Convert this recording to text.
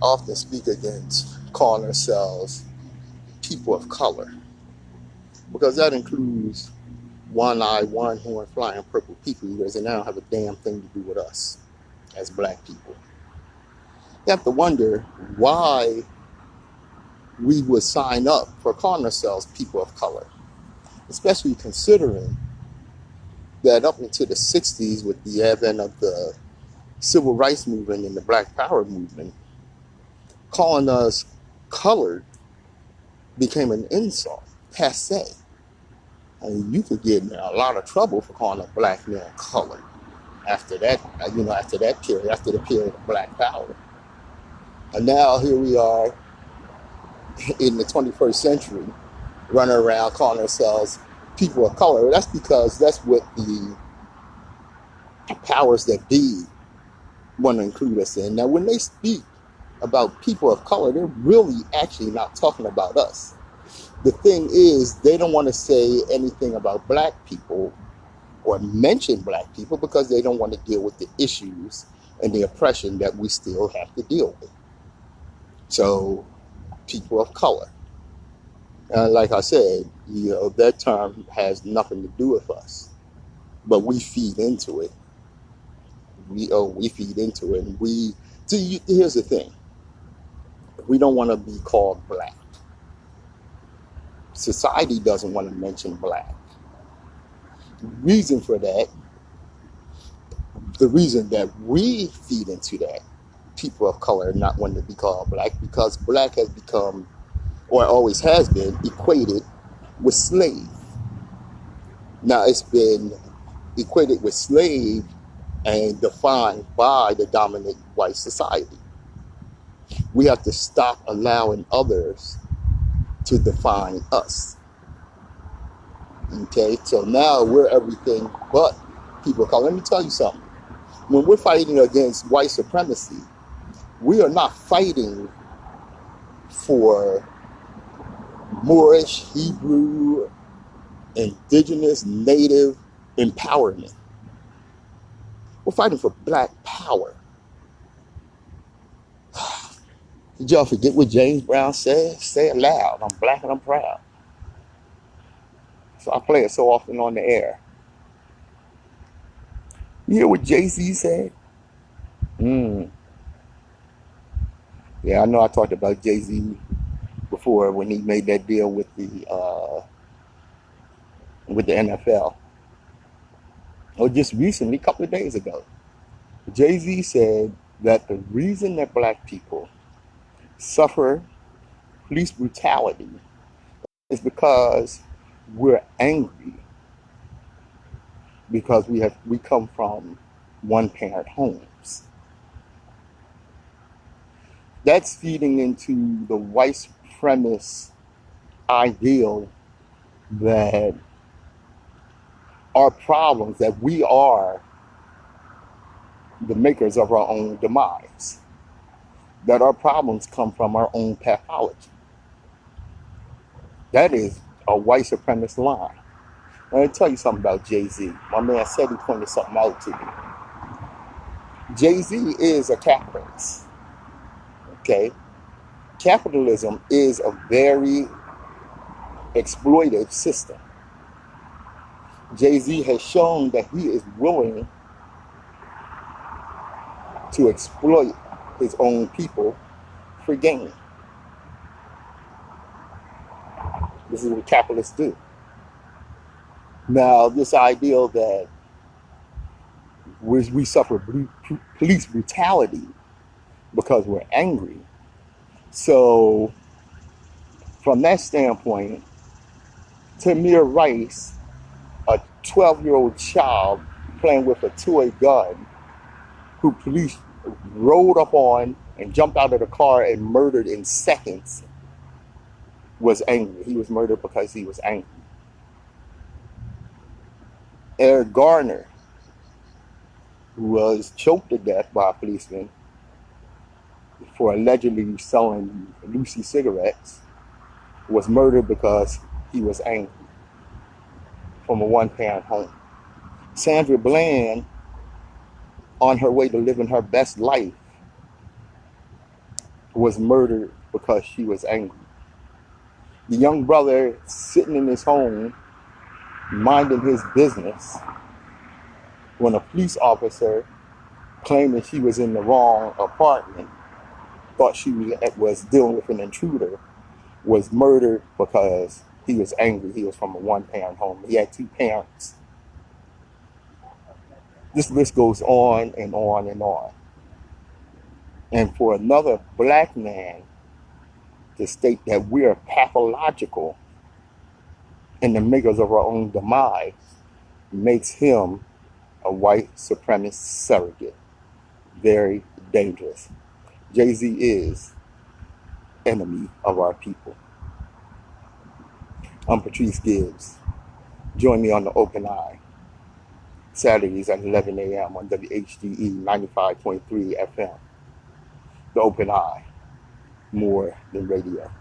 often speak against calling ourselves people of color, because that includes one-eyed, one-horn, flying purple people eaters, and they don't have a damn thing to do with us as black people. You have to wonder why we would sign up for calling ourselves people of color, especially considering that up into the 60s, with the advent of the civil rights movement and the Black Power movement, calling us colored became an insult, passe. I mean, you could get in a lot of trouble for calling a black man colored after that, after that period, after the period of Black Power. And now here we are in the 21st century, running around calling ourselves people of color. That's because that's what the powers that be want to include us in. Now, when they speak about people of color, they're really actually not talking about us. The thing is, they don't want to say anything about black people or mention black people because they don't want to deal with the issues and the oppression that we still have to deal with. So, people of color. Like I said, that term has nothing to do with us, but we feed into it. We feed into it, and here's the thing: we don't want to be called black. Society doesn't want to mention black. Reason for that, the reason that we feed into that, people of color not wanting to be called black, because black has become, or always has been, equated with slave. Now it's been equated with slave and defined by the dominant white society. We have to stop allowing others to define us. Okay, so now we're everything but people of color. Let me tell you something. When we're fighting against white supremacy, we are not fighting for Moorish, Hebrew, indigenous, native empowerment. We're fighting for black power. Did y'all forget what James Brown said? Say it loud. I'm black and I'm proud. So I play it so often on the air. You hear what Jay-Z said? Yeah, I know I talked about Jay-Z before when he made that deal with the NFL. Or just recently, a couple of days ago. Jay-Z said that the reason that black people suffer police brutality is because we're angry, because we come from one-parent homes. That's feeding into the white supremacist ideal that our problems, that we are the makers of our own demise, that our problems come from our own pathology. That is a white supremacist line. Let me tell you something about Jay-Z. My man said he pointed something out to me. Jay-Z is a capitalist. Okay? Capitalism is a very exploitive system. Jay-Z has shown that he is willing to exploit his own people for gain. This is what capitalists do. Now, this ideal that we suffer police brutality because we're angry. So, from that standpoint, Tamir Rice, a 12-year-old child playing with a toy gun, who police rolled up on and jumped out of the car and murdered in seconds, was angry. He was murdered because he was angry. Eric Garner, who was choked to death by a policeman for allegedly selling Lucy cigarettes, was murdered because he was angry, from a one-parent home. Sandra Bland, on her way to living her best life, was murdered because she was angry. The young brother sitting in his home, minding his business, when a police officer claiming she was in the wrong apartment, thought she was dealing with an intruder, was murdered because he was angry. He was from a one-parent home. He had two parents. This list goes on and on and on. And for another black man to state that we're pathological and the makers of our own demise makes him a white supremacist surrogate. Very dangerous. Jay-Z is enemy of our people. I'm Patrice Gibbs. Join me on the Open Eye, Saturdays at 11 a.m. on WHDE 95.3 FM. The Open Eye, more than radio.